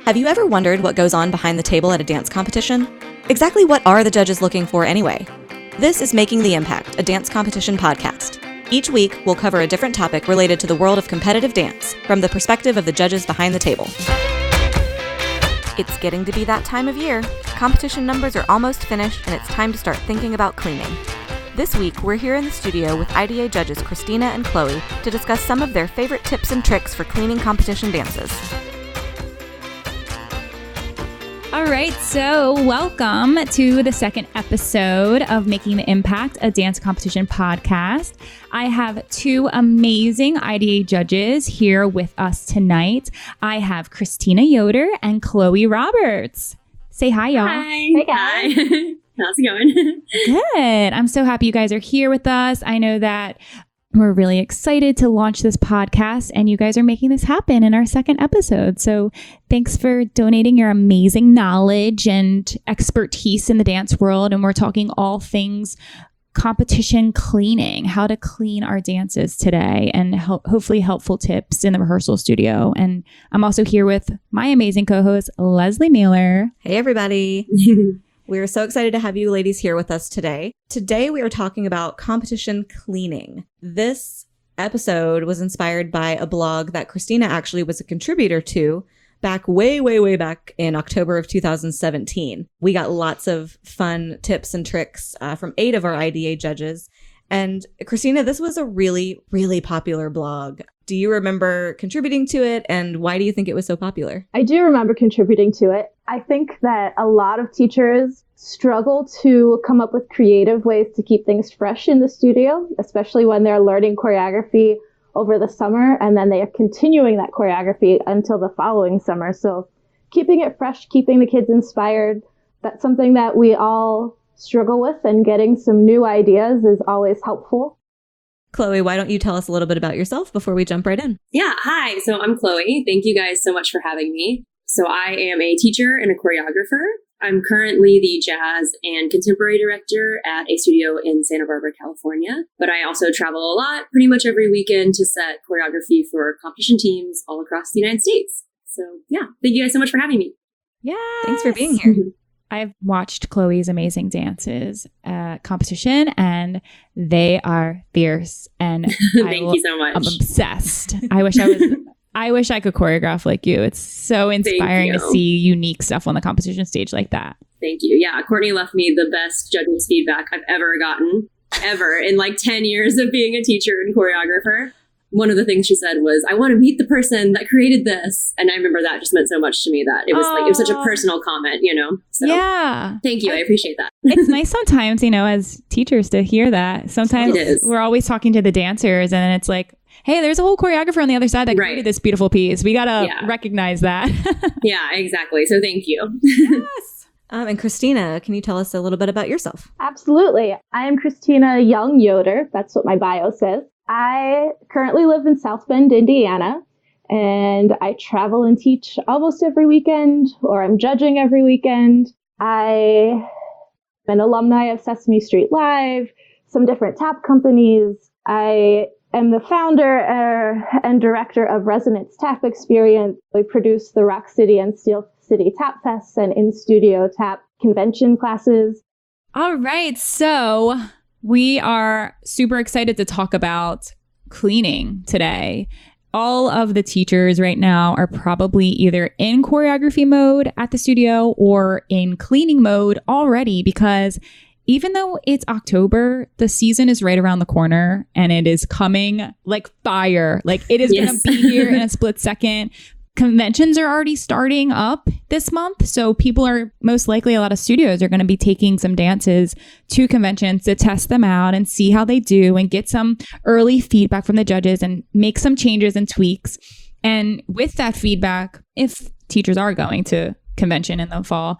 Have you ever wondered what goes on behind the table at a dance competition? Exactly what are the judges looking for anyway? This is Making the Impact, a dance competition podcast. Each week, we'll cover a different topic related to the world of competitive dance from the perspective of the judges behind the table. It's getting to be that time of year. Competition numbers are almost finished, and it's time to start thinking about cleaning. This week, we're here in the studio with IDA judges Christina and Chloe to discuss some of their favorite tips and tricks for cleaning competition dances. All right, so welcome to the second episode of Making the Impact, a dance competition podcast. I have two amazing IDA judges here with us tonight. I have Christina Yoder and Chloe Roberts. Say hi, y'all. Hi. Hey, guys. Hi. How's it going? Good. I'm so happy you guys are here with us. I know that we're really excited to launch this podcast, and you guys are making this happen in our second episode. So thanks for donating your amazing knowledge and expertise in the dance world. And we're talking all things competition cleaning, how to clean our dances today, and hopefully helpful tips in the rehearsal studio. And I'm also here with my amazing co-host, Lesley Mealor. Hey, everybody. We're so excited to have you ladies here with us today. Today, we are talking about competition cleaning. This episode was inspired by a blog that Christina actually was a contributor to back way back in October of 2017. We got lots of fun tips and tricks from 8 of our IDA judges. And Christina, this was a really popular blog. Do you remember contributing to it, and why do you think it was so popular? I do remember contributing to it. I think that a lot of teachers struggle to come up with creative ways to keep things fresh in the studio, especially when they're learning choreography over the summer, and then they are continuing that choreography until the following summer. So keeping it fresh, keeping the kids inspired, that's something that we all struggle with, and getting some new ideas is always helpful. Chloe, why don't you tell us a little bit about yourself before we jump right in? Yeah, hi. So I'm Chloe. Thank you guys so much for having me. So I am a teacher and a choreographer. I'm currently the jazz and contemporary director at a studio in Santa Barbara, California. But I also travel a lot, pretty much every weekend, to set choreography for competition teams all across the United States. So yeah, thank you guys so much for having me. Yeah. Thanks for being here. I've watched Chloe's amazing dances at competition, and they are fierce. And Thank you so much. I'm obsessed. I wish I could choreograph like you. It's so inspiring to see unique stuff on the competition stage like that. Thank you. Yeah, Courtney left me the best judges feedback I've ever gotten, ever, in like 10 years of being a teacher and choreographer. One of the things she said was, I want to meet the person that created this. And I remember that just meant so much to me that it was it was such a personal comment, you know? So, yeah. Thank you. I appreciate that. It's nice sometimes, as teachers to hear that. Sometimes we're always talking to the dancers, and then it's like, hey, there's a whole choreographer on the other side that created this beautiful piece. We got to recognize that. Yeah, exactly. So thank you. Yes. And Christina, can you tell us a little bit about yourself? Absolutely. I am Christina Young Yoder. That's what my bio says. I currently live in South Bend, Indiana, and I travel and teach almost every weekend, or I'm judging every weekend. I'm an alumni of Sesame Street Live, some different tap companies. I am the founder and director of Resonance Tap Experience. We produce the Rock City and Steel City Tap Fests and in-studio tap convention classes. All right, so we are super excited to talk about cleaning today. All of the teachers right now are probably either in choreography mode at the studio or in cleaning mode already, because even though it's October, the season is right around the corner, and it is coming like fire. Like, it is going to be here in a split second. Conventions are already starting up this month. So people are most likely, a lot of studios are going to be taking some dances to conventions to test them out and see how they do and get some early feedback from the judges and make some changes and tweaks. And with that feedback, if teachers are going to convention in the fall,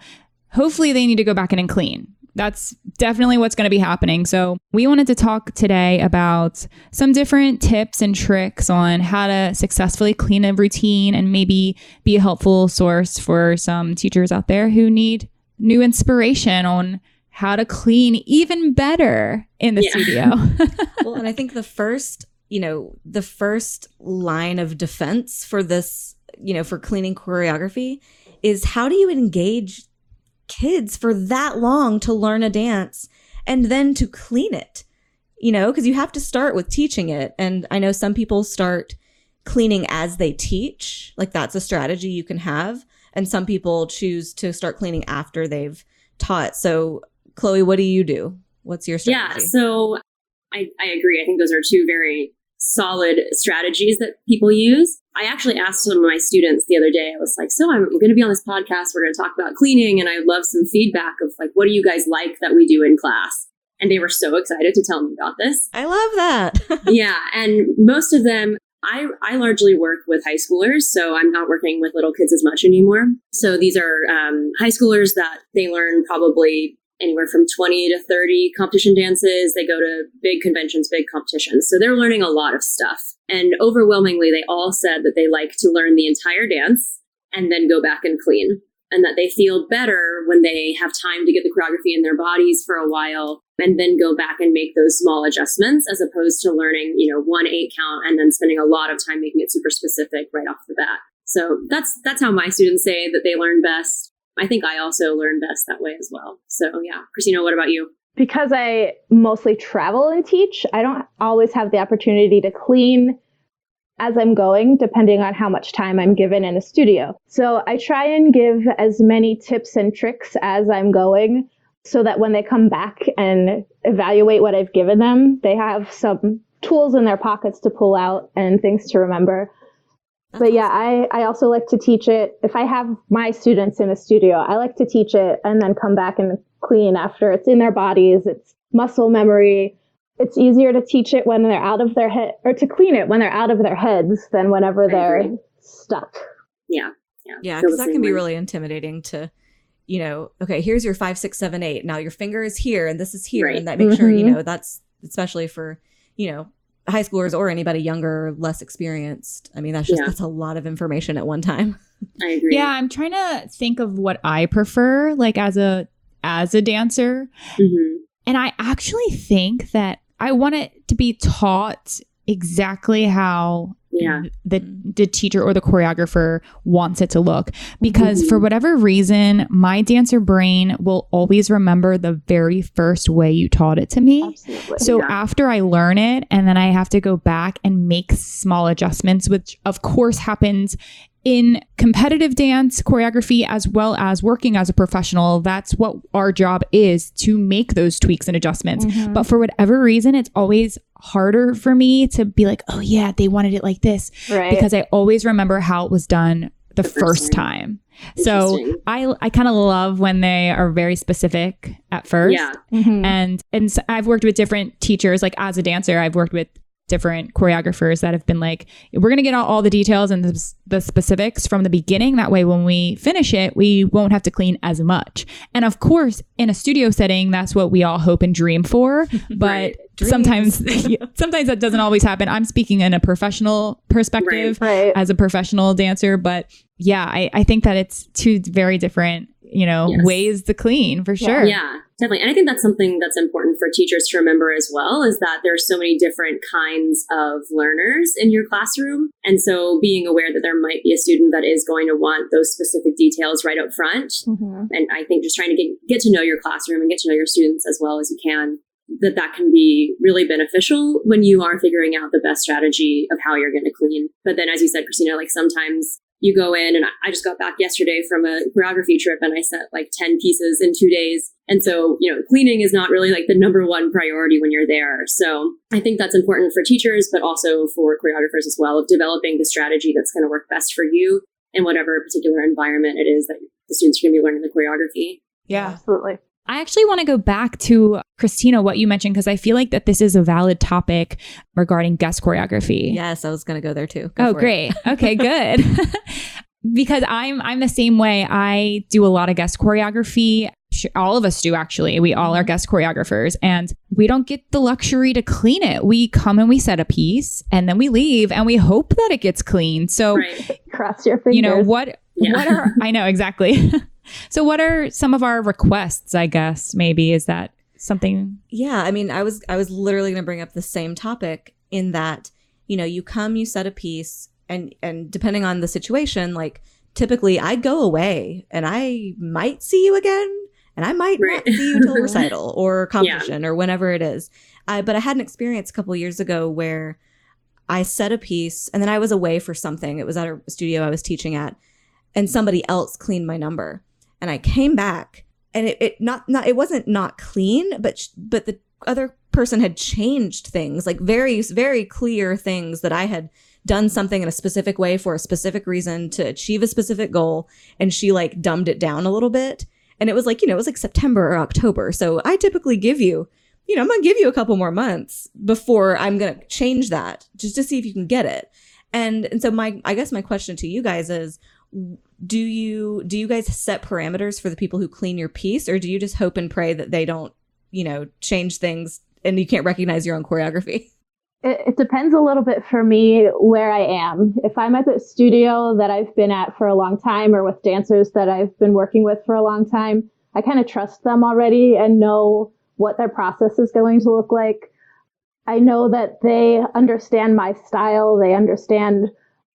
hopefully they need to go back in and clean. That's definitely what's going to be happening. So we wanted to talk today about some different tips and tricks on how to successfully clean a routine and maybe be a helpful source for some teachers out there who need new inspiration on how to clean even better in the studio. Well, and I think the first the first line of defense for this, for cleaning choreography is, how do you engage kids for that long to learn a dance and then to clean it? Because you have to start with teaching it. And I know some people start cleaning as they teach. Like, that's a strategy you can have. And some people choose to start cleaning after they've taught. So, Chloe, what do you do? What's your strategy? Yeah, so I agree. I think those are two very solid strategies that people use. I actually asked some of my students the other day, I was like, so I'm going to be on this podcast. We're going to talk about cleaning. And I would love some feedback of like, what do you guys like that we do in class? And they were so excited to tell me about this. I love that. Yeah. And most of them, I largely work with high schoolers, so I'm not working with little kids as much anymore. So these are high schoolers that they learn probably anywhere from 20 to 30 competition dances. They go to big conventions, big competitions. So they're learning a lot of stuff. And overwhelmingly, they all said that they like to learn the entire dance and then go back and clean. And that they feel better when they have time to get the choreography in their bodies for a while and then go back and make those small adjustments, as opposed to learning, 1-8 count and then spending a lot of time making it super specific right off the bat. So that's how my students say that they learn best. I think I also learn best that way as well. So yeah. Christina, what about you? Because I mostly travel and teach, I don't always have the opportunity to clean as I'm going, depending on how much time I'm given in a studio. So I try and give as many tips and tricks as I'm going, so that when they come back and evaluate what I've given them, they have some tools in their pockets to pull out and things to remember. But yeah, I also like to teach it. If I have my students in a studio, I like to teach it and then come back and clean after it's in their bodies. It's muscle memory. It's easier to teach it when they're out of their head, or to clean it when they're out of their heads, than whenever they're stuck. Yeah. Yeah, because that can be really intimidating to, okay, here's your 5, 6, 7, 8. Now your finger is here and this is here. Right. And that makes sure, that's especially for, high schoolers or anybody younger or less experienced. I mean, that's a lot of information at one time. I agree. Yeah, I'm trying to think of what I prefer, like as a dancer. Mm-hmm. And I actually think that I want it to be taught exactly how the teacher or the choreographer wants it to look. Because for whatever reason, my dancer brain will always remember the very first way you taught it to me. Absolutely. So after I learn it, and then I have to go back and make small adjustments, which of course happens in competitive dance choreography as well as working as a professional. That's what our job is, to make those tweaks and adjustments. Mm-hmm. But for whatever reason, it's always harder for me to be like, oh yeah, they wanted it like this. Right. Because I always remember how it was done the first time. So I kind of love when they are very specific at first. Yeah. Mm-hmm. And so I've worked with different teachers. Like as a dancer, I've worked with different choreographers that have been like, we're going to get all the details and the specifics from the beginning. That way, when we finish it, we won't have to clean as much. And of course, in a studio setting, that's what we all hope and dream for. But sometimes that doesn't always happen. I'm speaking in a professional perspective as a professional dancer. But yeah, I think that it's two very different, ways to clean for sure. Yeah, definitely. And I think that's something that's important for teachers to remember as well, is that there's so many different kinds of learners in your classroom. And so being aware that there might be a student that is going to want those specific details right up front. Mm-hmm. And I think just trying to get to know your classroom and get to know your students as well as you can, that can be really beneficial when you are figuring out the best strategy of how you're going to clean. But then, as you said, Christina, like sometimes you go in, and I just got back yesterday from a choreography trip and I set like 10 pieces in 2 days. And so, cleaning is not really like the number one priority when you're there. So I think that's important for teachers, but also for choreographers as well, of developing the strategy that's going to work best for you in whatever particular environment it is that the students are going to be learning the choreography. Yeah, absolutely. I actually want to go back to Christina, what you mentioned, because I feel like that this is a valid topic regarding guest choreography. Yes, I was going to go there too. Oh, great. Okay, good. Because I'm the same way. I do a lot of guest choreography. All of us do, actually. We all are guest choreographers, and we don't get the luxury to clean it. We come and we set a piece, and then we leave, and we hope that it gets cleaned. So cross your fingers. What are, I know, exactly. So what are some of our requests, I guess, maybe? Is that something? Yeah, I mean, I was literally going to bring up the same topic, in that you come, you set a piece, and depending on the situation, like typically I go away and I might see you again and I might not see you till recital or competition or whenever it is. But I had an experience a couple of years ago where I set a piece and then I was away for something. It was at a studio I was teaching at, and somebody else cleaned my number. And I came back and it wasn't not clean, but the other person had changed things, like very, very clear things that I had done something in a specific way for a specific reason to achieve a specific goal. And she like dumbed it down a little bit. And it was like, it was like September or October. So I typically give you, I'm going to give you a couple more months before I'm going to change that just to see if you can get it. And so I guess my question to you guys is, do you guys set parameters for the people who clean your piece, or do you just hope and pray that they don't, change things and you can't recognize your own choreography? It depends a little bit for me where I am. If I'm at the studio that I've been at for a long time, or with dancers that I've been working with for a long time, I kind of trust them already and know what their process is going to look like. I know that they understand my style. They understand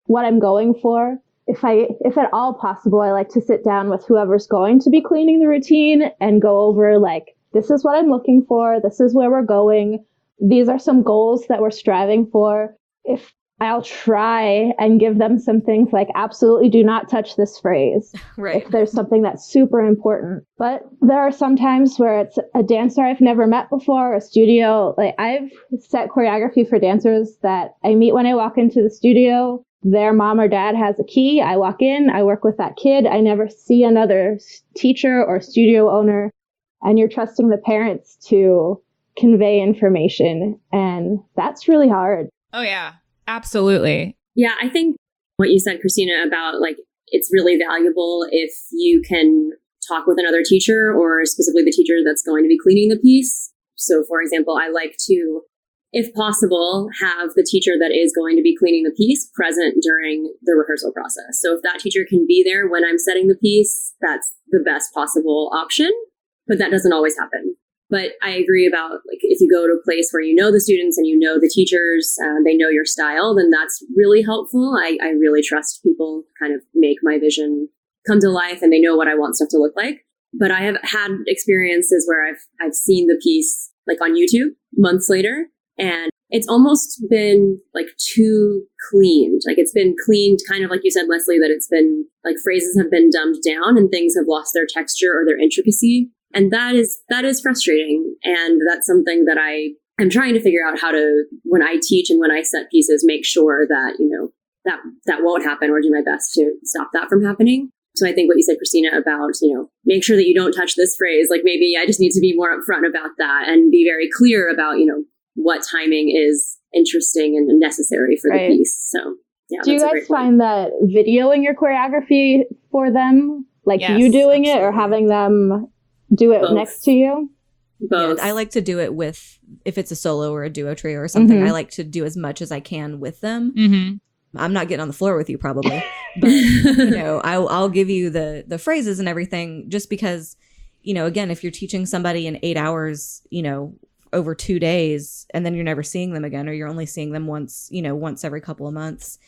what I'm going for. If at all possible, I like to sit down with whoever's going to be cleaning the routine and go over like, this is what I'm looking for. This is where we're going. These are some goals that we're striving for. If I'll try and give them some things like, absolutely do not touch this phrase. Right. If there's something that's super important. But there are some times where it's a dancer I've never met before, a studio. Like I've set choreography for dancers that I meet when I walk into the studio. Their mom or dad has a key. I walk in, I work with that kid. I never see another teacher or studio owner. And you're trusting the parents to convey information. And that's really hard. Oh, yeah, absolutely. Yeah, I think what you said, Christina, about like, it's really valuable if you can talk with another teacher, or specifically the teacher that's going to be cleaning the piece. So for example, I like to, if possible, have the teacher that is going to be cleaning the piece present during the rehearsal process. So if that teacher can be there when I'm setting the piece, that's the best possible option. But that doesn't always happen. But I agree about like if you go to a place where you know the students and you know the teachers, they know your style, then that's really helpful. I really trust people kind of make my vision come to life and they know what I want stuff to look like. But I have had experiences where I've seen the piece like on YouTube months later, and it's almost been like too cleaned. Like it's been cleaned kind of like you said, Lesley, that it's been like phrases have been dumbed down and things have lost their texture or their intricacy. And that is frustrating. And that's something that I am trying to figure out how to, when I teach and when I set pieces, make sure that, that won't happen, or do my best to stop that from happening. So I think what you said, Christina, about, make sure that you don't touch this phrase, like maybe I just need to be more upfront about that and be very clear about, what timing is interesting and necessary for the piece. So yeah. Do you guys find that videoing your choreography for them, like Yes, you doing absolutely. it or having them do it Both. next to you? Both. Yeah, I like to do it with, if it's a solo or a duo trio or something, Mhm. I like to do as much as I can with them. Mm-hmm. I'm not getting on the floor with you probably, but I'll give you the phrases and everything, just because, again, if you're teaching somebody in 8 hours, over 2 days, and then you're never seeing them again, or you're only seeing them once every couple of months,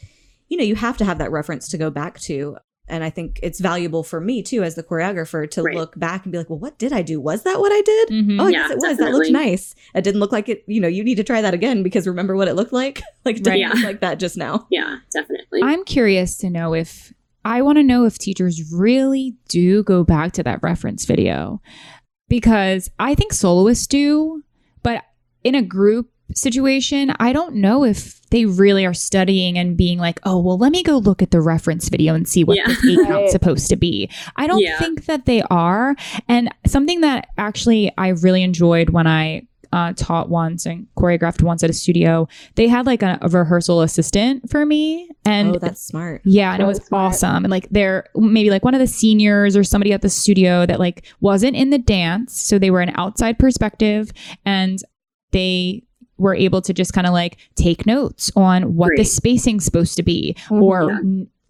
you have to have that reference to go back to. And I think it's valuable for me too, as the choreographer, to look back and be like, well, what did I do? Was that what I did? Mm-hmm. Oh, I guess it was. Definitely. That looked nice. It didn't look like it. You need to try that again, because remember what it looked like? Like, it didn't look like that just now. Yeah, definitely. I'm curious to know if teachers really do go back to that reference video, because I think soloists do, but in a group situation, I don't know if they really are studying and being like, oh, well, let me go look at the reference video and see what this 8 count's supposed to be. I don't think that they are. And something that actually I really enjoyed when I taught once and choreographed once at a studio, they had like a rehearsal assistant for me. And that's smart. Yeah, and it was awesome. And like they're maybe like one of the seniors or somebody at the studio that like wasn't in the dance. So they were an outside perspective, and they were able to just kind of like take notes on what the spacing's supposed to be, or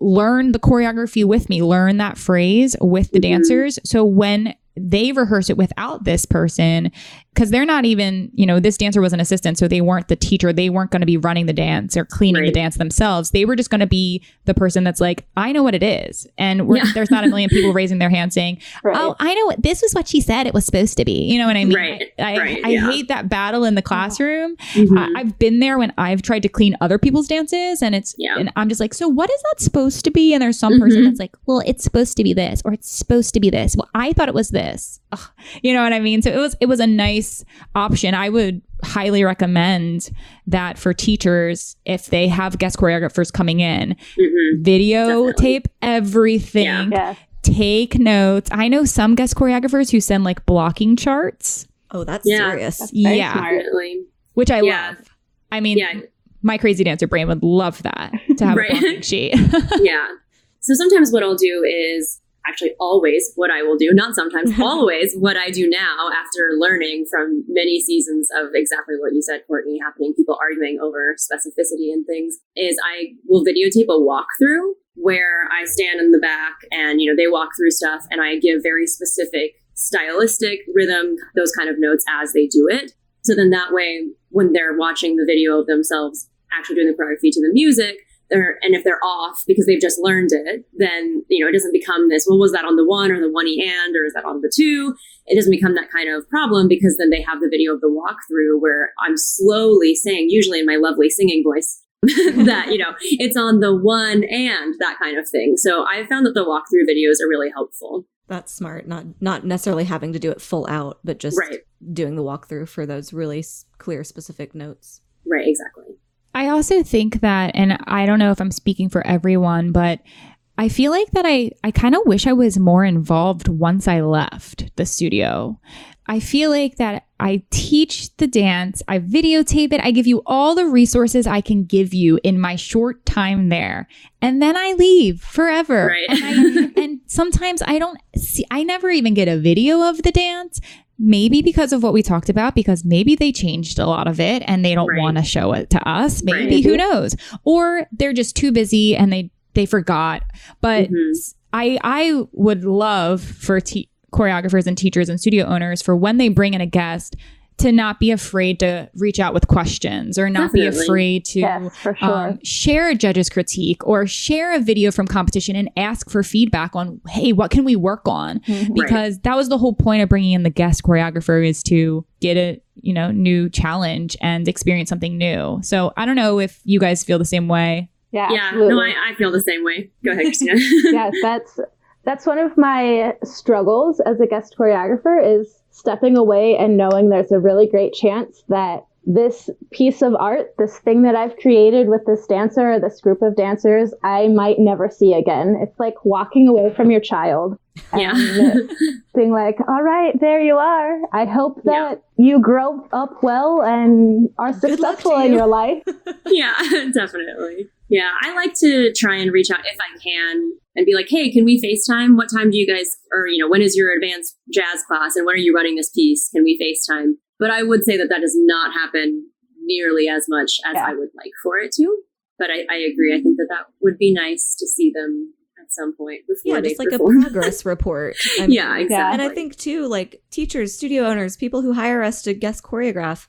learn the choreography with me, learn that phrase with the dancers. So when they rehearse it without this person, because they're not even, this dancer was an assistant, so they weren't the teacher. They weren't going to be running the dance or cleaning the dance themselves. They were just going to be the person that's like, I know what it is. And there's not a million people raising their hand saying, oh, I know this was what she said it was supposed to be. You know what I mean? I hate that battle in the classroom. I've been there when I've tried to clean other people's dances, and and I'm just like, so what is that supposed to be? And there's some person that's like, well, it's supposed to be this, or it's supposed to be this. Well, I thought it was this. Ugh, you know what I mean? So it was a nice option. I would highly recommend that for teachers if they have guest choreographers coming in. Videotape everything. Take notes. I know some guest choreographers who send like blocking charts. Oh, that's serious. That's which I love. I mean, my crazy dancer brain would love that, to have a blocking sheet. So sometimes what I'll do is, actually always what I will do, not sometimes, always what I do now after learning from many seasons of exactly what you said, Courtney, happening, people arguing over specificity and things, is I will videotape a walkthrough where I stand in the back and, they walk through stuff and I give very specific stylistic, rhythm, those kind of notes as they do it. So then that way, when they're watching the video of themselves actually doing the choreography to the music, and if they're off because they've just learned it, then, it doesn't become this, well, was that on the one or the one-e and, or is that on the two? It doesn't become that kind of problem because then they have the video of the walkthrough where I'm slowly saying, usually in my lovely singing voice, that, it's on the one and that kind of thing. So I found that the walkthrough videos are really helpful. That's smart. Not necessarily having to do it full out, but just doing the walkthrough for those really clear, specific notes. Right, exactly. I also think that, and I don't know if I'm speaking for everyone, but I feel like that I kind of wish I was more involved once I left the studio. I feel like that I teach the dance, I videotape it, I give you all the resources I can give you in my short time there. And then I leave forever. Right. And sometimes I never even get a video of the dance. Maybe because of what we talked about, because maybe they changed a lot of it and they don't want to show it to us. Maybe, who knows? Or they're just too busy and they forgot. But I would love for choreographers and teachers and studio owners for when they bring in a guest to not be afraid to reach out with questions or not be afraid to share a judge's critique or share a video from competition and ask for feedback on, hey, what can we work on? Because that was the whole point of bringing in the guest choreographer, is to get a new challenge and experience something new. So I don't know if you guys feel the same way. No, I feel the same way. Go ahead, Christina. That's one of my struggles as a guest choreographer, is stepping away and knowing there's a really great chance that this piece of art, this thing that I've created with this dancer or this group of dancers, I might never see again. It's like walking away from your child and being like, all right, there you are. I hope that you grow up well and are successful in your life. Yeah, definitely. Yeah, I like to try and reach out if I can and be like, hey, can we FaceTime? What time do you guys, or, when is your advanced jazz class and when are you running this piece? Can we FaceTime? But I would say that does not happen nearly as much as I would like for it to. But I agree. I think that would be nice to see them at some point before they just like perform. A progress report. I mean, exactly. And I think too, like teachers, studio owners, people who hire us to guest choreograph,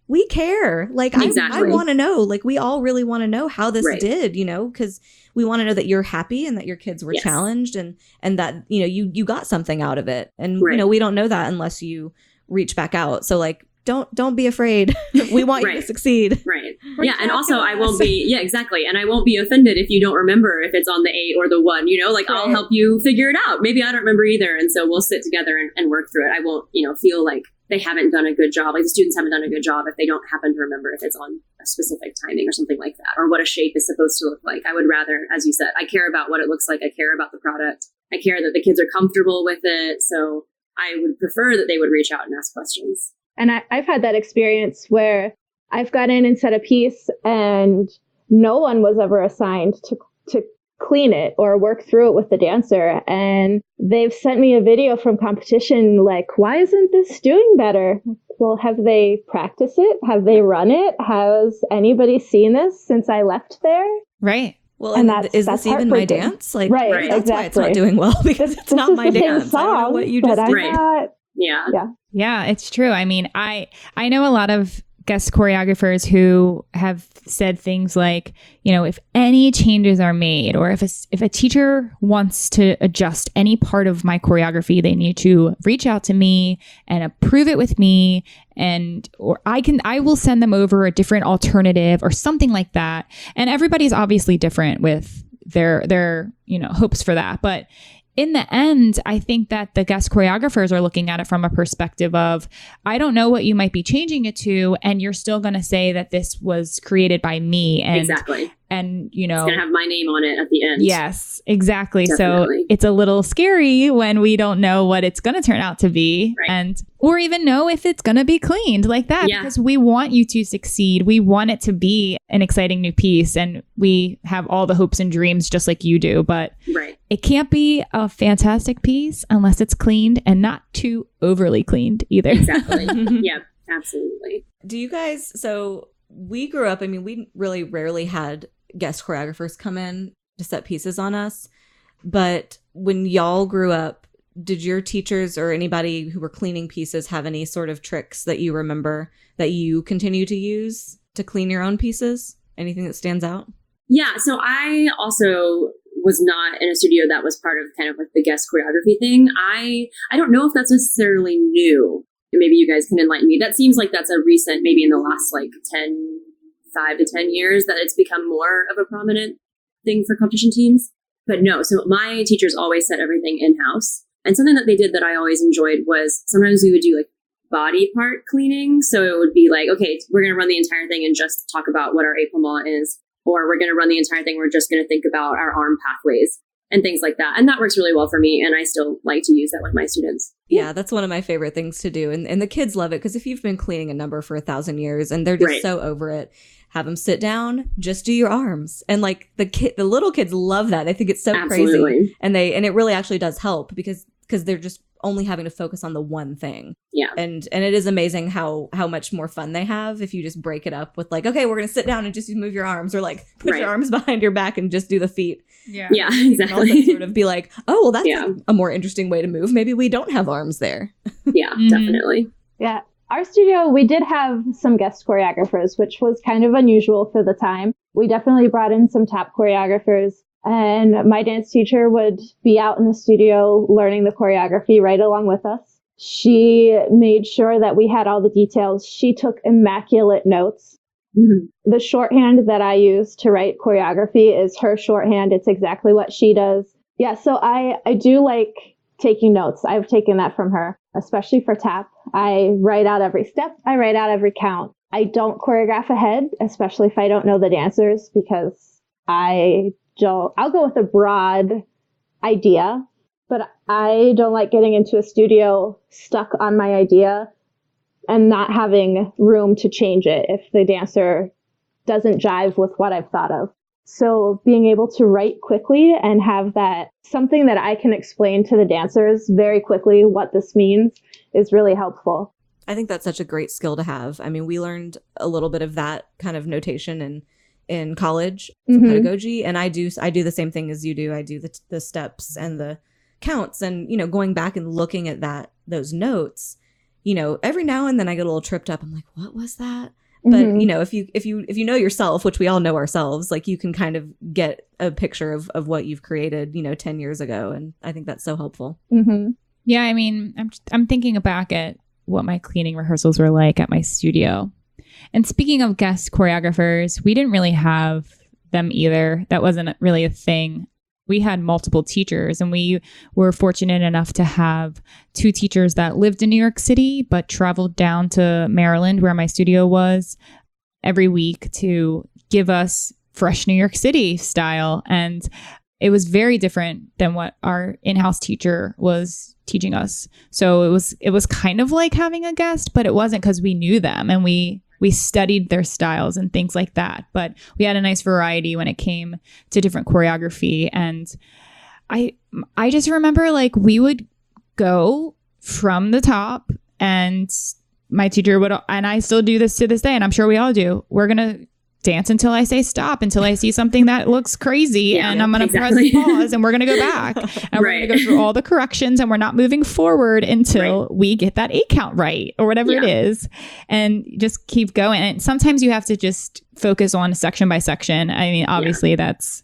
we care. Like, I want to know, like, we all really want to know how this did, because we want to know that you're happy and that your kids were challenged and that, you got something out of it. And, we don't know that unless you reach back out. So like, don't be afraid. We want you to succeed. Right. And also I won't be, exactly. And I won't be offended if you don't remember if it's on the 8 or the 1, I'll help you figure it out. Maybe I don't remember either. And so we'll sit together and work through it. I won't, feel like they haven't done a good job. Like the students haven't done a good job if they don't happen to remember if it's on a specific timing or something like that, or what a shape is supposed to look like. I would rather, as you said, I care about what it looks like. I care about the product. I care that the kids are comfortable with it. So I would prefer that they would reach out and ask questions. And I've had that experience where I've gone in and set a piece and no one was ever assigned to clean it or work through it with the dancer. And they've sent me a video from competition like, why isn't this doing better? Well, have they practiced it? Have they run it? Has anybody seen this since I left there? Right. Well, and is this even my dance? Like, that's why it's not doing well, because it's not my dance. Song, I don't know what you just did. Yeah. Yeah, it's true. I mean, I know a lot of guest choreographers who have said things like, you know, if any changes are made, or if a teacher wants to adjust any part of my choreography, they need to reach out to me and approve it with me, or I will send them over a different alternative or something like that. And everybody's obviously different with their hopes for that, but in the end, I think that the guest choreographers are looking at it from a perspective of, I don't know what you might be changing it to, and you're still going to say that this was created by me. And, exactly. And, it's going to have my name on it at the end. Yes, exactly. Definitely. So it's a little scary when we don't know what it's going to turn out to be, right. Or even know if it's going to be cleaned like that, because we want you to succeed. We want it to be an exciting new piece, and we have all the hopes and dreams just like you do, but it can't be a fantastic piece unless it's cleaned, and not too overly cleaned either. Exactly. Yeah, absolutely. Do you guys, so we grew up, I mean, we really rarely had guest choreographers come in to set pieces on us, but when y'all grew up, did your teachers or anybody who were cleaning pieces have any sort of tricks that you remember that you continue to use to clean your own pieces? Anything that stands out? Yeah, so I also was not in a studio that was part of kind of like the guest choreography thing. I don't know if that's necessarily new. Maybe you guys can enlighten me. That seems like that's a recent, maybe in the last like 5 to 10 years that it's become more of a prominent thing for competition teams. But no, so my teachers always set everything in-house. And something that they did that I always enjoyed was sometimes we would do like body part cleaning. So it would be like, okay, we're going to run the entire thing and just talk about what our épaulement is. Or we're going to run the entire thing. We're just going to think about our arm pathways and things like that. And that works really well for me. And I still like to use that with my students. Yeah, that's one of my favorite things to do. And the kids love it, because if you've been cleaning a number for 1,000 years and they're just so over it, have them sit down, just do your arms. And like the little kids love that. They think it's so crazy. And it really actually does help because they're just only having to focus on the one thing. Yeah. And it is amazing how much more fun they have if you just break it up with like, okay, we're going to sit down and just move your arms, or like put your arms behind your back and just do the feet. Yeah, exactly. You can also sort of be like, oh, well, that's a more interesting way to move. Maybe we don't have arms there. Yeah, definitely. Yeah. Our studio, we did have some guest choreographers, which was kind of unusual for the time. We definitely brought in some top choreographers. And my dance teacher would be out in the studio learning the choreography right along with us. She made sure that we had all the details. She took immaculate notes. Mm-hmm. The shorthand that I use to write choreography is her shorthand. It's exactly what she does. Yeah, so I do like taking notes. I've taken that from her, especially for tap. I write out every step. I write out every count. I don't choreograph ahead, especially if I don't know the dancers, because I'll go with a broad idea, but I don't like getting into a studio stuck on my idea and not having room to change it if the dancer doesn't jive with what I've thought of. So being able to write quickly and have that something that I can explain to the dancers very quickly what this means is really helpful. I think that's such a great skill to have. I mean, we learned a little bit of that kind of notation in college for pedagogy, and I do the same thing as you do. I do the steps and the counts, and going back and looking at those notes, every now and then I get a little tripped up. I'm like, what was that? But if you know yourself, which we all know ourselves, like you can kind of get a picture of what you've created 10 years ago, and I think that's so helpful. Yeah, I mean, I'm thinking back at what my cleaning rehearsals were like at my studio. And speaking of guest choreographers, we didn't really have them either. That wasn't really a thing. We had multiple teachers, and we were fortunate enough to have 2 teachers that lived in New York City, but traveled down to Maryland, where my studio was, every week to give us fresh New York City style. And it was very different than what our in-house teacher was teaching us. So it was kind of like having a guest, but it wasn't, because we knew them and we studied their styles and things like that. But we had a nice variety when it came to different choreography. And I just remember like we would go from the top, and my teacher would, and I still do this to this day, and I'm sure we all do. We're going to dance until I say stop, until I see something that looks crazy, and I'm going to press pause, and we're going to go back, and we're going to go through all the corrections, and we're not moving forward until we get that 8 count right, or whatever it is, and just keep going. And sometimes you have to just focus on section by section. I mean, obviously that's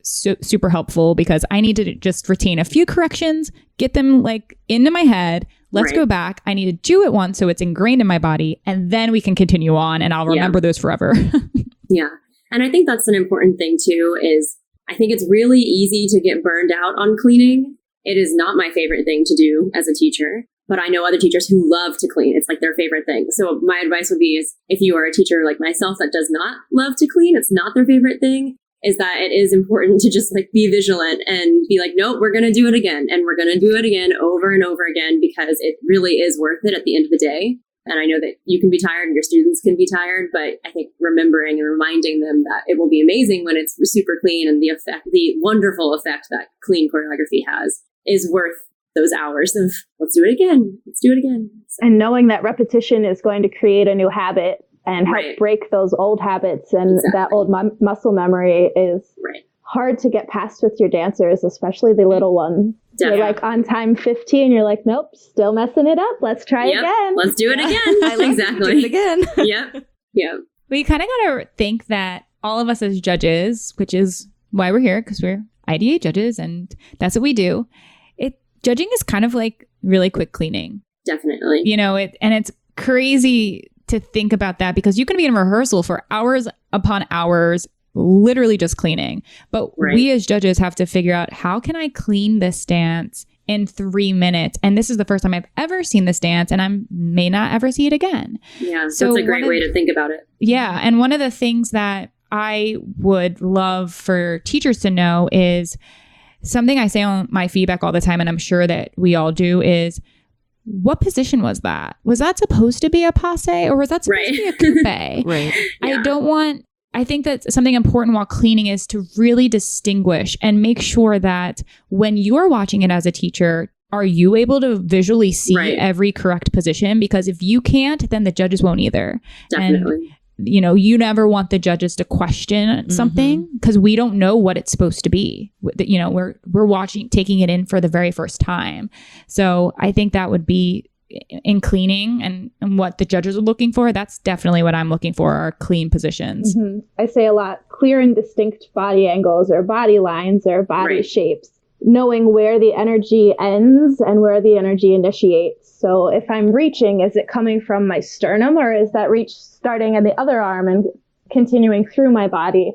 super helpful, because I need to just retain a few corrections, get them like into my head. Let's go back. I need to do it once so it's ingrained in my body, and then we can continue on, and I'll remember those forever. Yeah. And I think that's an important thing too, is I think it's really easy to get burned out on cleaning. It is not my favorite thing to do as a teacher, but I know other teachers who love to clean. It's like their favorite thing. So my advice would be is, if you are a teacher like myself that does not love to clean, it's not their favorite thing, is that it is important to just like be vigilant and be like, nope, we're going to do it again. And we're going to do it again over and over again, because it really is worth it at the end of the day. And I know that you can be tired and your students can be tired, but I think remembering and reminding them that it will be amazing when it's super clean, and the wonderful effect that clean choreography has is worth those hours of let's do it again. Let's do it again. So. And knowing that repetition is going to create a new habit and help break those old habits, and that old muscle memory is hard to get past with your dancers, especially the little one. Definitely. You're like on time 15, you're like, nope, still messing it up. Let's try again. Let's do it again. Exactly. Do it again. Yep. We kind of got to think that all of us as judges, which is why we're here, because we're IDA judges, and that's what we do. Judging is kind of like really quick cleaning. Definitely. You know, it's crazy to think about that, because you can be in rehearsal for hours upon hours, literally just cleaning. But we as judges have to figure out, how can I clean this dance in 3 minutes? And this is the first time I've ever seen this dance, and I may not ever see it again. Yeah, so that's a great way to think about it. Yeah. And one of the things that I would love for teachers to know is something I say on my feedback all the time, and I'm sure that we all do, is, what position was that? Was that supposed to be a passe, or was that supposed to be a coupe? I think that something important while cleaning is to really distinguish and make sure that when you're watching it as a teacher, are you able to visually see every correct position? Because if you can't, then the judges won't either. Definitely. And, you know, you never want the judges to question something, because we don't know what it's supposed to be. You know, we're watching, taking it in for the very first time. So I think that would be in cleaning, and what the judges are looking for. That's definitely what I'm looking for, are clean positions. Mm-hmm. I say a lot, clear and distinct body angles, or body lines, or body shapes. Knowing where the energy ends and where the energy initiates. So if I'm reaching, is it coming from my sternum, or is that reach starting in the other arm and continuing through my body?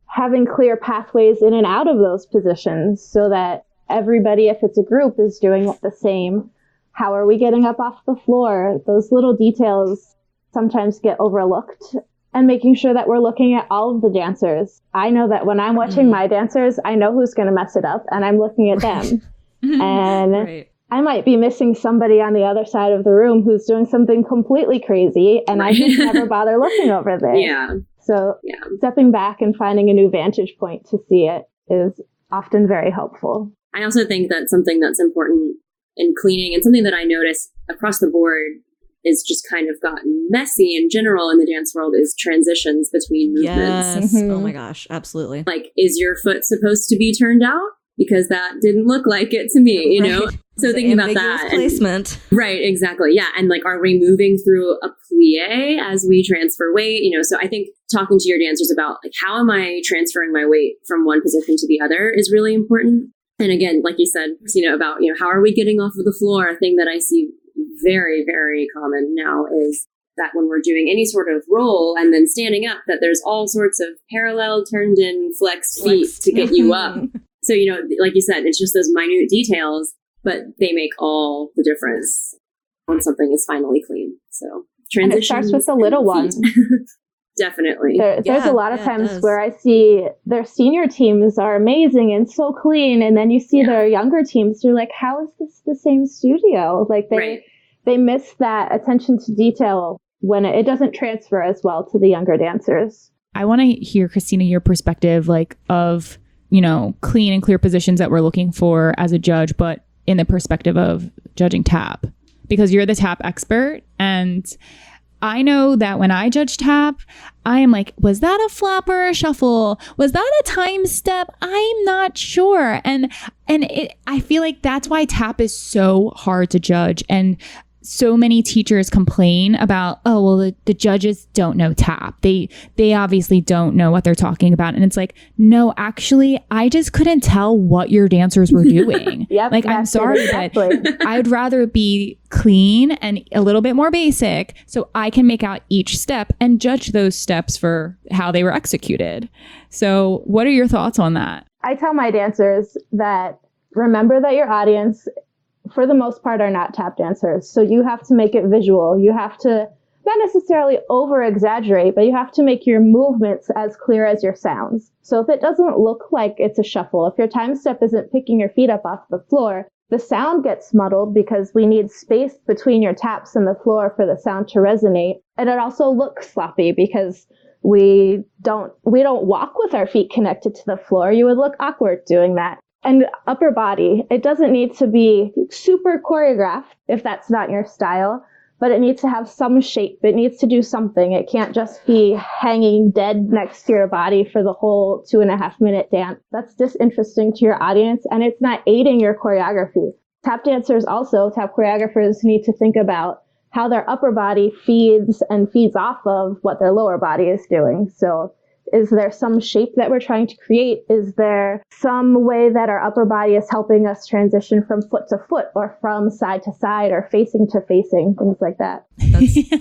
Having clear pathways in and out of those positions, so that everybody, if it's a group, is doing the same. How are we getting up off the floor? Those little details sometimes get overlooked. And making sure that we're looking at all of the dancers. I know that when I'm watching my dancers, I know who's going to mess it up, and I'm looking at them. And I might be missing somebody on the other side of the room who's doing something completely crazy, and I just never bother looking over there. So stepping back and finding a new vantage point to see it is often very helpful. I also think that something that's important in cleaning, and something that I notice across the board, is just kind of gotten messy in general in the dance world, is transitions between movements. Yes. Oh my gosh, absolutely. Like, is your foot supposed to be turned out? Because that didn't look like it to me, you know? So thinking about that. Placement. Right, exactly. Yeah. And like, are we moving through a plie as we transfer weight? You know, so I think talking to your dancers about like, how am I transferring my weight from one position to the other is really important. And again, like you said, Christina, about, you know, how are we getting off of the floor? A thing that I see very, very common now is that when we're doing any sort of roll and then standing up, that there's all sorts of parallel, turned in, flexed feet to get you up. So, you know, like you said, it's just those minute details, but they make all the difference when something is finally clean. So transition. And it starts with the little one. Definitely. There's a lot of times where I see their senior teams are amazing and so clean, and then you see their younger teams, you're like, how is this the same studio? Like they miss that attention to detail when it doesn't transfer as well to the younger dancers. I want to hear, Christina, your perspective, like, of, you know, clean and clear positions that we're looking for as a judge, but in the perspective of judging tap, because you're the tap expert. And I know that when I judge tap, I am like, was that a flap or a shuffle? Was that a time step? I'm not sure. And I feel like that's why tap is so hard to judge. And so many teachers complain about, oh, well, the judges don't know tap. They obviously don't know what they're talking about. And it's like, no, actually, I just couldn't tell what your dancers were doing. Yep, like, I'm sorry, exactly. but I'd rather be clean and a little bit more basic so I can make out each step and judge those steps for how they were executed. So what are your thoughts on that? I tell my dancers that remember that your audience, for the most part, are not tap dancers. So you have to make it visual. You have to not necessarily over exaggerate, but you have to make your movements as clear as your sounds. So if it doesn't look like it's a shuffle, if your time step isn't picking your feet up off the floor, the sound gets muddled because we need space between your taps and the floor for the sound to resonate. And it also looks sloppy because we don't walk with our feet connected to the floor. You would look awkward doing that. And upper body, it doesn't need to be super choreographed if that's not your style, but it needs to have some shape. It needs to do something. It can't just be hanging dead next to your body for the whole 2.5-minute dance. That's disinteresting to your audience, and it's not aiding your choreography. Tap dancers also, tap choreographers, need to think about how their upper body feeds off of what their lower body is doing. So is there some shape that we're trying to create? Is there some way that our upper body is helping us transition from foot to foot or from side to side or facing to facing, things like that?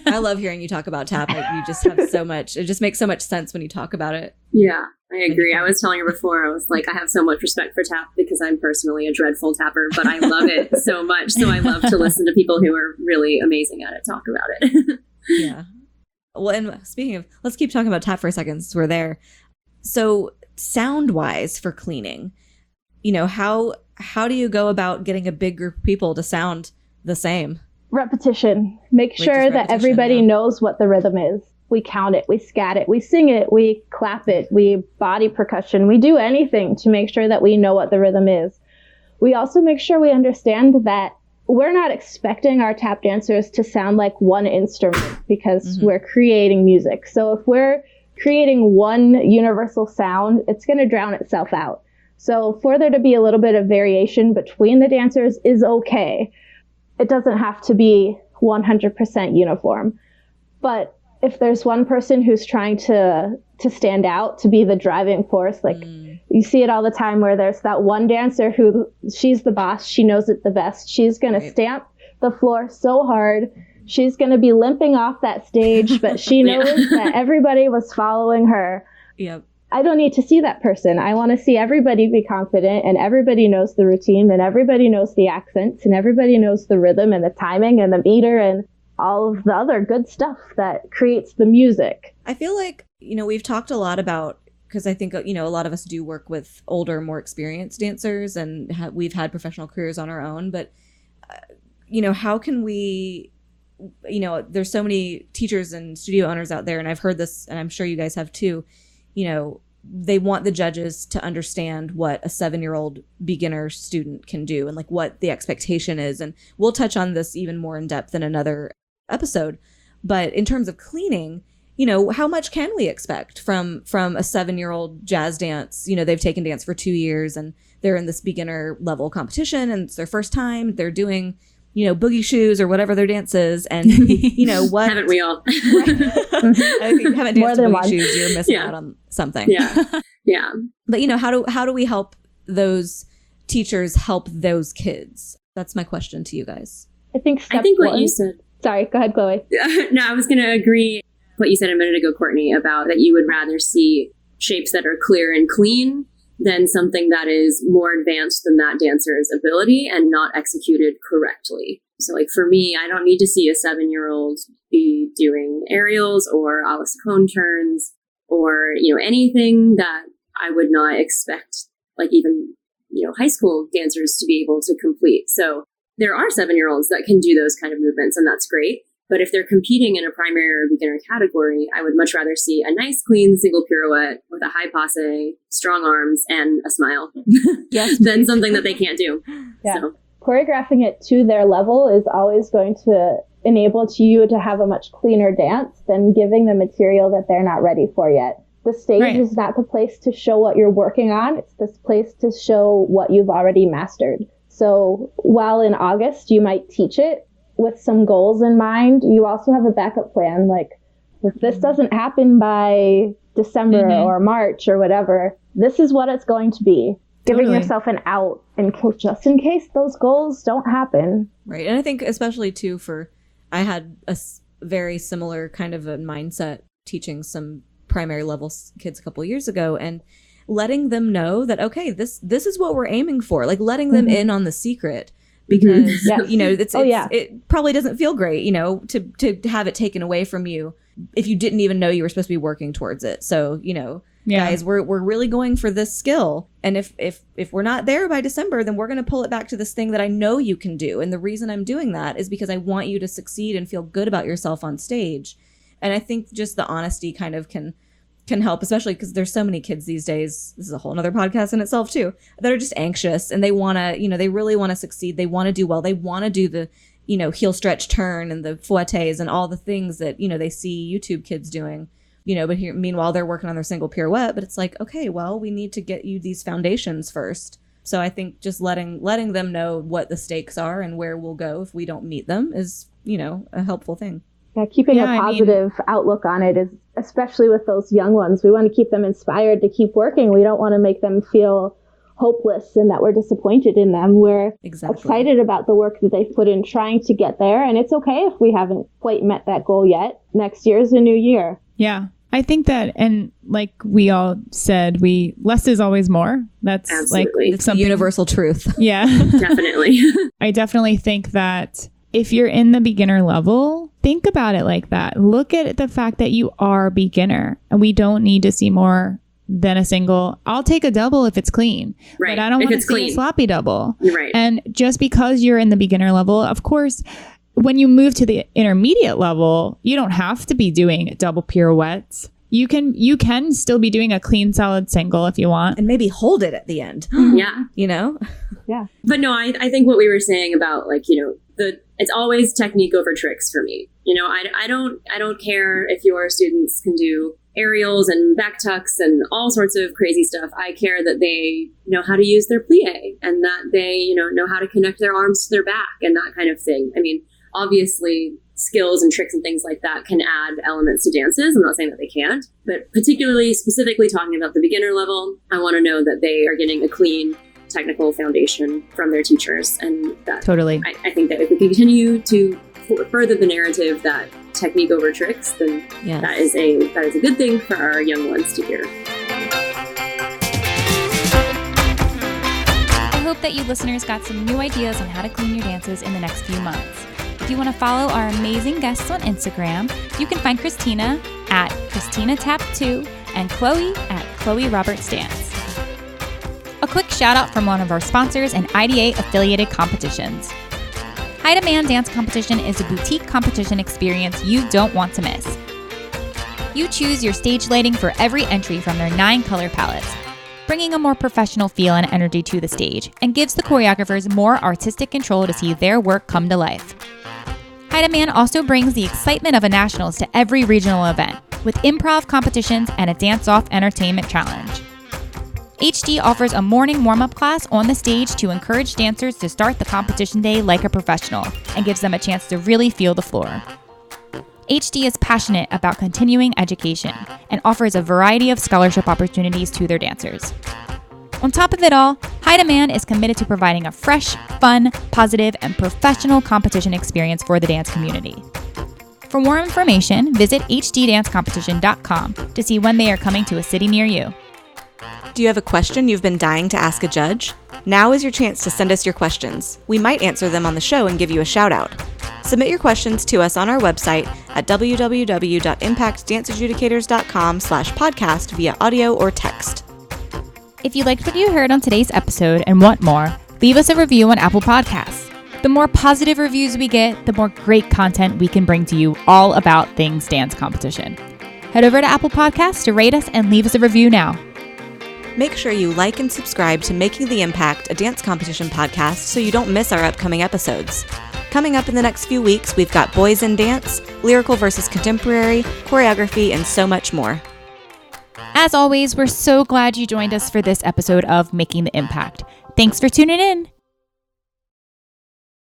I love hearing you talk about tap. You just have so much. It just makes so much sense when you talk about it. Yeah, I agree. I was telling her before, I was like, I have so much respect for tap because I'm personally a dreadful tapper, but I love it so much. So I love to listen to people who are really amazing at it talk about it. Yeah. Well, and speaking of, let's keep talking about tap for a second since we're there. So sound-wise for cleaning, how do you go about getting a big group of people to sound the same? Repetition. Make sure that everybody knows what the rhythm is. We count it, we scat it, we sing it, we clap it, we body percussion. We do anything to make sure that we know what the rhythm is. We also make sure we understand that we're not expecting our tap dancers to sound like one instrument because we're creating music. So if we're creating one universal sound, it's going to drown itself out. So for there to be a little bit of variation between the dancers is okay. It doesn't have to be 100% uniform. But if there's one person who's trying to stand out, to be the driving force, like you see it all the time where there's that one dancer who, she's the boss, she knows it the best. She's going to stamp the floor so hard. She's going to be limping off that stage, but she knows that everybody was following her. Yep. I don't need to see that person. I want to see everybody be confident, and everybody knows the routine, and everybody knows the accents, and everybody knows the rhythm and the timing and the meter and all of the other good stuff that creates the music. I feel like, we've talked a lot about, because I think, a lot of us do work with older, more experienced dancers, and we've had professional careers on our own. But, how can we, there's so many teachers and studio owners out there, and I've heard this, and I'm sure you guys have too, they want the judges to understand what a 7-year-old beginner student can do and like what the expectation is. And we'll touch on this even more in depth in another episode. But in terms of cleaning, how much can we expect from a 7-year-old jazz dance? They've taken dance for 2 years and they're in this beginner level competition and it's their first time. They're doing, boogie shoes or whatever their dance is. And, what? Haven't we all? If you haven't danced to boogie shoes, you're missing out on something. Yeah. Yeah. But, how do we help those teachers help those kids? That's my question to you guys. I think what you said. Sorry, go ahead, Chloe. No, I was going to agree what you said a minute ago, Courtney, about that you would rather see shapes that are clear and clean than something that is more advanced than that dancer's ability and not executed correctly. So like for me, I don't need to see a 7-year-old be doing aerials or a la Saccone turns or, anything that I would not expect, like even, high school dancers to be able to complete. So there are 7-year-olds that can do those kind of movements, and that's great. But if they're competing in a primary or beginner category, I would much rather see a nice, clean single pirouette with a high passe, strong arms, and a smile than something that they can't do. Yeah. So. choreographing it to their level is always going to enable you to have a much cleaner dance than giving the material that they're not ready for yet. The stage is not the place to show what you're working on. It's this place to show what you've already mastered. So while in August you might teach it with some goals in mind, you also have a backup plan. Like, if this doesn't happen by December or March or whatever, this is what it's going to be. Giving yourself an out just in case those goals don't happen. Right. And I think especially too I had a very similar kind of a mindset teaching some primary level kids a couple years ago, and letting them know that, okay, this is what we're aiming for, like letting them in on the secret, because it probably doesn't feel great, to have it taken away from you if you didn't even know you were supposed to be working towards it. So, guys, we're really going for this skill, and if we're not there by December, then we're going to pull it back to this thing that I know you can do. And the reason I'm doing that is because I want you to succeed and feel good about yourself on stage. And I think just the honesty kind of can help, especially because there's so many kids these days, this is a whole nother podcast in itself too, that are just anxious, and they want to, they really want to succeed. They want to do well. They want to do the, heel stretch turn and the fouettes and all the things that, they see YouTube kids doing, but here, meanwhile, they're working on their single pirouette. But it's like, okay, well, we need to get you these foundations first. So I think just letting them know what the stakes are and where we'll go if we don't meet them is, a helpful thing. Yeah, keeping a positive outlook on it is, especially with those young ones, we want to keep them inspired to keep working. We don't want to make them feel hopeless and that we're disappointed in them. We're excited about the work that they've put in trying to get there. And it's okay if we haven't quite met that goal yet. Next year is a new year. Yeah. I think that, and like we all said, less is always more. That's absolutely. It's a universal truth. Yeah. Definitely. I definitely think that if you're in the beginner level, think about it like that. Look at the fact that you are beginner, and we don't need to see more than a single. I'll take a double if it's clean, right? But I don't want to see a sloppy double. Right. And just because you're in the beginner level, of course, when you move to the intermediate level, you don't have to be doing double pirouettes. You can still be doing a clean solid single if you want, and maybe hold it at the end. Yeah. Yeah. But no, I think what we were saying about it's always technique over tricks for me. I don't care if your students can do aerials and back tucks and all sorts of crazy stuff. I care that they know how to use their plie, and that they, know how to connect their arms to their back and that kind of thing. I mean, obviously skills and tricks and things like that can add elements to dances. I'm not saying that they can't, but specifically talking about the beginner level, I want to know that they are getting a clean technical foundation from their teachers. And that totally, I think that if we continue to further the narrative that technique over tricks, then that is a good thing for our young ones to hear. I hope that you listeners got some new ideas on how to clean your dances in the next few months. If you want to follow our amazing guests on Instagram, you can find Christina at ChristinaTap2 and Chloe at Chloe Roberts Dance. A quick shout out from one of our sponsors and IDA affiliated competitions. High Demand Dance Competition is a boutique competition experience you don't want to miss. You choose your stage lighting for every entry from their 9 color palettes, bringing a more professional feel and energy to the stage, and gives the choreographers more artistic control to see their work come to life. High Demand also brings the excitement of a nationals to every regional event, with improv competitions and a dance-off entertainment challenge. HD offers a morning warm-up class on the stage to encourage dancers to start the competition day like a professional, and gives them a chance to really feel the floor. HD is passionate about continuing education and offers a variety of scholarship opportunities to their dancers. On top of it all, High Demand is committed to providing a fresh, fun, positive, and professional competition experience for the dance community. For more information, visit hddancecompetition.com to see when they are coming to a city near you. Do you have a question you've been dying to ask a judge? Now is your chance to send us your questions. We might answer them on the show and give you a shout out. Submit your questions to us on our website at www.impactdanceadjudicators.com/podcast via audio or text. If you liked what you heard on today's episode and want more, leave us a review on Apple Podcasts. The more positive reviews we get, the more great content we can bring to you all about things dance competition. Head over to Apple Podcasts to rate us and leave us a review now. Make sure you like and subscribe to Making the Impact, a dance competition podcast, so you don't miss our upcoming episodes. Coming up in the next few weeks, we've got boys in dance, lyrical versus contemporary, choreography, and so much more. As always, we're so glad you joined us for this episode of Making the Impact. Thanks for tuning in.